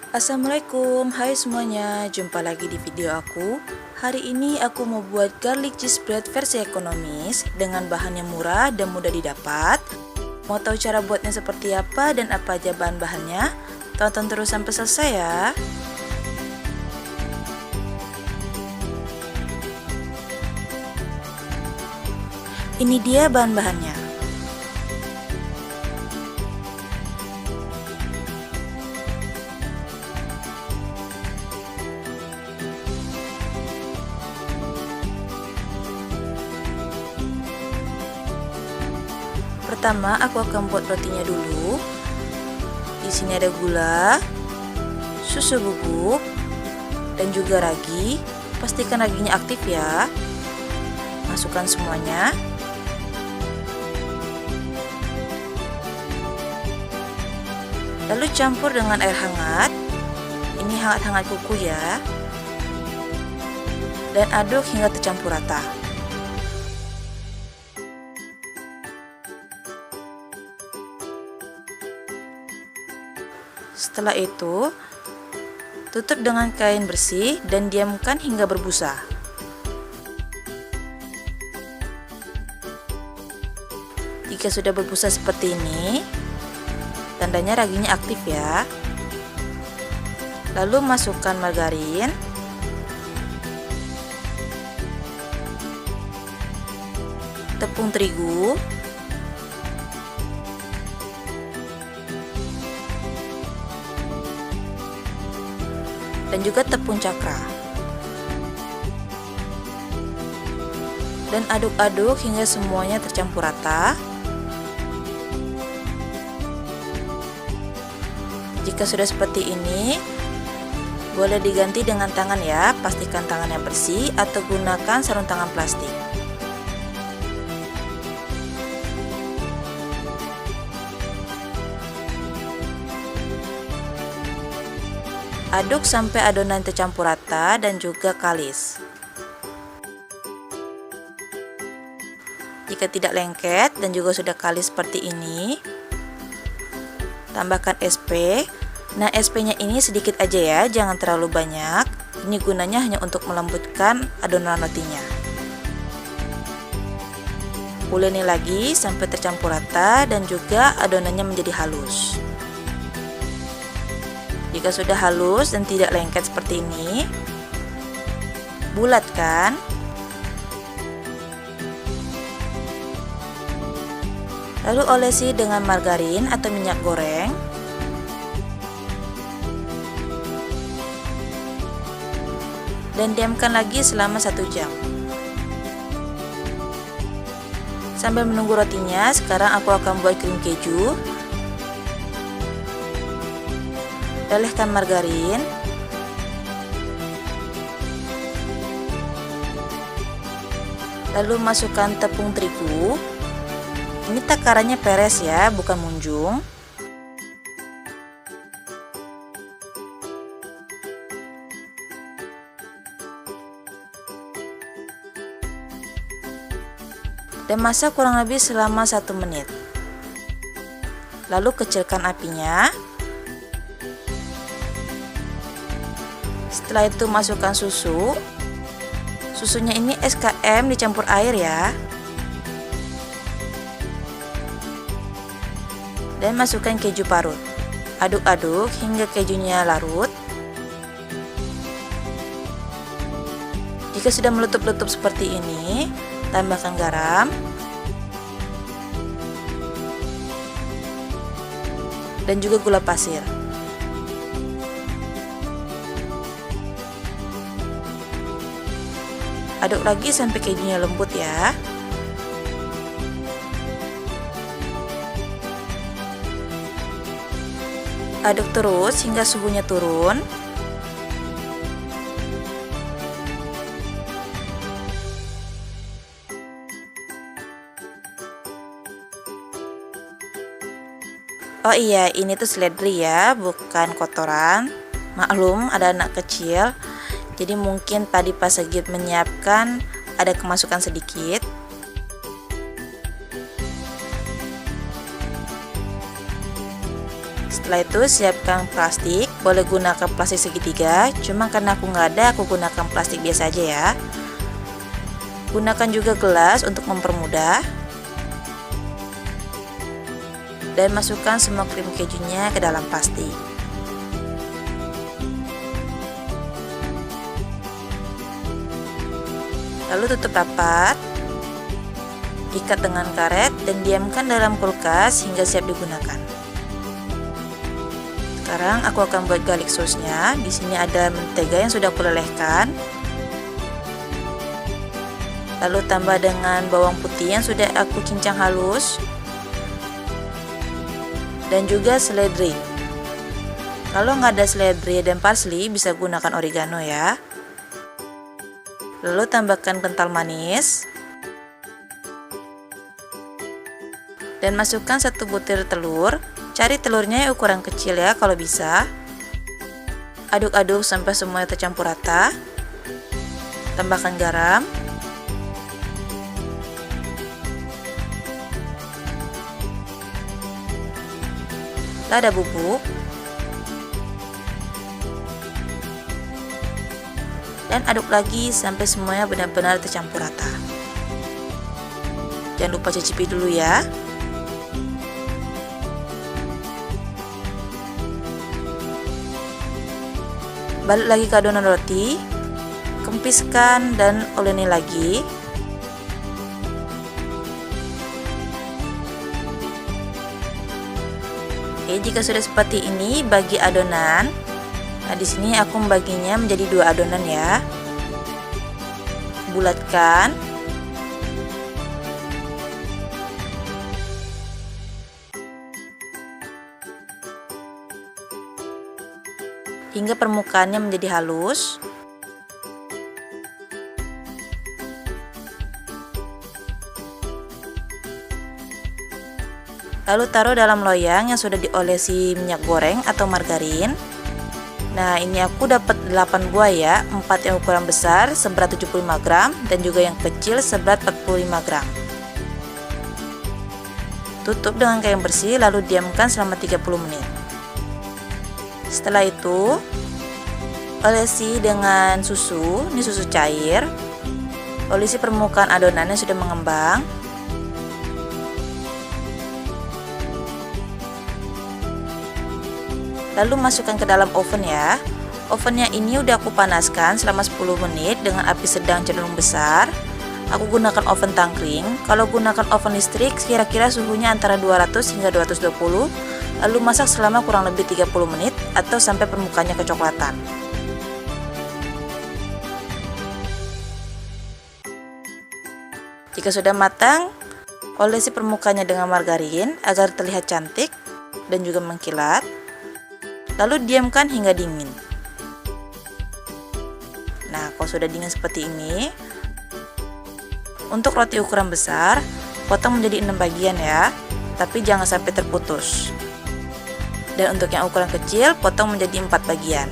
Assalamualaikum, hai semuanya, jumpa lagi di video aku. Hari ini aku mau buat garlic cheese bread versi ekonomis dengan bahan yang murah dan mudah didapat. Mau tahu cara buatnya seperti apa dan apa aja bahan-bahannya? Tonton terus sampai selesai ya. Ini dia bahan-bahannya. Pertama, aku akan buat rotinya dulu. Di sini ada gula, susu bubuk, dan juga ragi. Pastikan raginya aktif ya. Masukkan semuanya. Lalu campur dengan air hangat. Ini hangat-hangat kuku ya. Dan aduk hingga tercampur rata. Setelah itu, tutup dengan kain bersih dan diamkan hingga berbusa. Jika sudah berbusa seperti ini, tandanya raginya aktif ya. Lalu masukkan margarin, tepung terigu, dan juga tepung cakra. Dan aduk-aduk hingga semuanya tercampur rata. Jika sudah seperti ini, boleh diganti dengan tangan ya, pastikan tangannya bersih atau gunakan sarung tangan plastik. Aduk sampai adonan tercampur rata dan juga kalis. Jika tidak lengket dan juga sudah kalis seperti ini, tambahkan SP. Nah, SP-nya ini sedikit aja ya, jangan terlalu banyak. Ini gunanya hanya untuk melembutkan adonan rotinya. Uleni lagi sampai tercampur rata dan juga adonannya menjadi halus. Jika sudah halus dan tidak lengket seperti ini, bulatkan. Lalu olesi dengan margarin atau minyak goreng. Dan diamkan lagi selama 1 jam. Sambil menunggu rotinya, sekarang aku akan buat krim keju. Lelehkan margarin, lalu masukkan tepung terigu. Ini takarannya peres ya, bukan munjung. Dan masak kurang lebih selama 1 menit. Lalu kecilkan apinya. Setelah itu masukkan susu. Susunya ini SKM dicampur air ya. Dan masukkan keju parut. Aduk-aduk hingga kejunya larut. Jika sudah meletup-letup seperti ini, tambahkan garam. Dan juga gula pasir. Aduk lagi sampai kejunya lembut ya. Aduk terus hingga suhunya turun. Oh iya, ini tuh seledri ya, bukan kotoran. Maklum ada anak kecil. Jadi mungkin tadi pas Segit menyiapkan ada kemasukan sedikit. Setelah itu siapkan plastik, boleh gunakan plastik segitiga, cuma karena aku nggak ada, aku gunakan plastik biasa aja ya. Gunakan juga gelas untuk mempermudah. Dan masukkan semua krim kejunya ke dalam plastik. Lalu tutup rapat, ikat dengan karet dan diamkan dalam kulkas hingga siap digunakan. Sekarang aku akan buat garlic sauce-nya. Di sini ada mentega yang sudah aku lelehkan. Lalu tambah dengan bawang putih yang sudah aku cincang halus. Dan juga seledri. Kalau nggak ada seledri dan parsley, bisa gunakan oregano ya. Lalu tambahkan kental manis. Dan masukkan 1 butir telur. Cari telurnya ukuran kecil ya kalau bisa. Aduk-aduk sampai semuanya tercampur rata. Tambahkan garam. Lada bubuk. Dan aduk lagi sampai semuanya benar-benar tercampur rata. Jangan lupa cicipi dulu ya. Balik lagi ke adonan roti, kempiskan dan uleni lagi. Oke, jika sudah seperti ini, bagi adonan. Nah, di sini aku membaginya menjadi 2 adonan ya. Bulatkan. Hingga permukaannya menjadi halus. Lalu taruh dalam loyang yang sudah diolesi minyak goreng atau margarin. Nah, ini aku dapat 8 buah ya, 4 yang ukuran besar seberat 75 gram dan juga yang kecil seberat 45 gram. Tutup dengan kain bersih lalu diamkan selama 30 menit. Setelah itu, olesi dengan susu, ini susu cair. Olesi permukaan adonannya sudah mengembang. Lalu masukkan ke dalam oven ya. Ovennya ini udah aku panaskan selama 10 menit dengan api sedang cenderung besar. Aku gunakan oven tangkring. Kalau gunakan oven listrik, kira-kira suhunya antara 200 hingga 220. Lalu masak selama kurang lebih 30 menit atau sampai permukaannya kecoklatan. Jika sudah matang, olesi permukaannya dengan margarin agar terlihat cantik dan juga mengkilat. Lalu diamkan hingga dingin. Nah, kalau sudah dingin seperti ini, untuk roti ukuran besar, potong menjadi 6 bagian ya, tapi jangan sampai terputus. Dan untuk yang ukuran kecil, potong menjadi 4 bagian.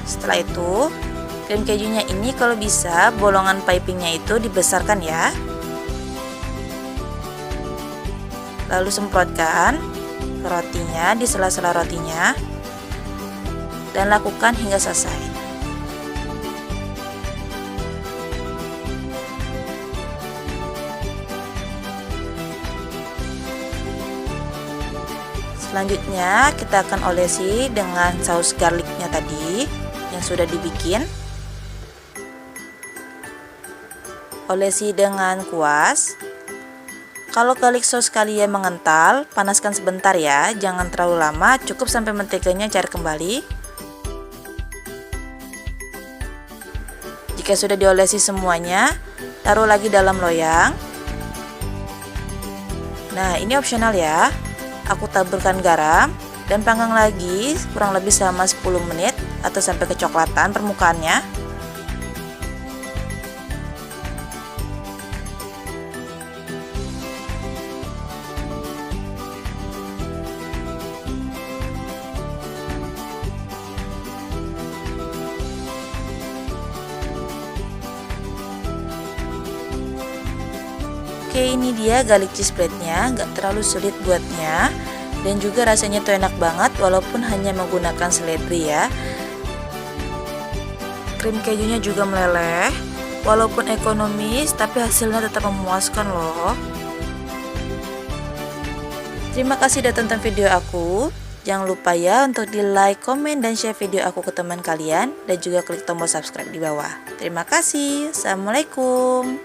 Setelah itu, krim kejunya ini kalau bisa bolongan pipingnya itu dibesarkan ya. Lalu semprotkan ke rotinya di sela-sela rotinya dan lakukan hingga selesai. Selanjutnya kita akan olesi dengan saus garlicnya tadi yang sudah dibikin. Olesi dengan kuas. Kalau garlic sauce kalian mengental, panaskan sebentar ya, jangan terlalu lama, cukup sampai menteganya cair kembali. Jika sudah diolesi semuanya, taruh lagi dalam loyang. Nah, ini opsional ya. Aku taburkan garam dan panggang lagi kurang lebih selama 10 menit atau sampai kecoklatan permukaannya. Oke, ini dia garlic cheese breadnya, nggak terlalu sulit buatnya dan juga rasanya tuh enak banget walaupun hanya menggunakan seledri ya. Krim kejunya juga meleleh, walaupun ekonomis tapi hasilnya tetap memuaskan loh. Terima kasih sudah tonton video aku. Jangan lupa ya untuk di like, komen, dan share video aku ke teman kalian dan juga klik tombol subscribe di bawah. Terima kasih. Assalamualaikum.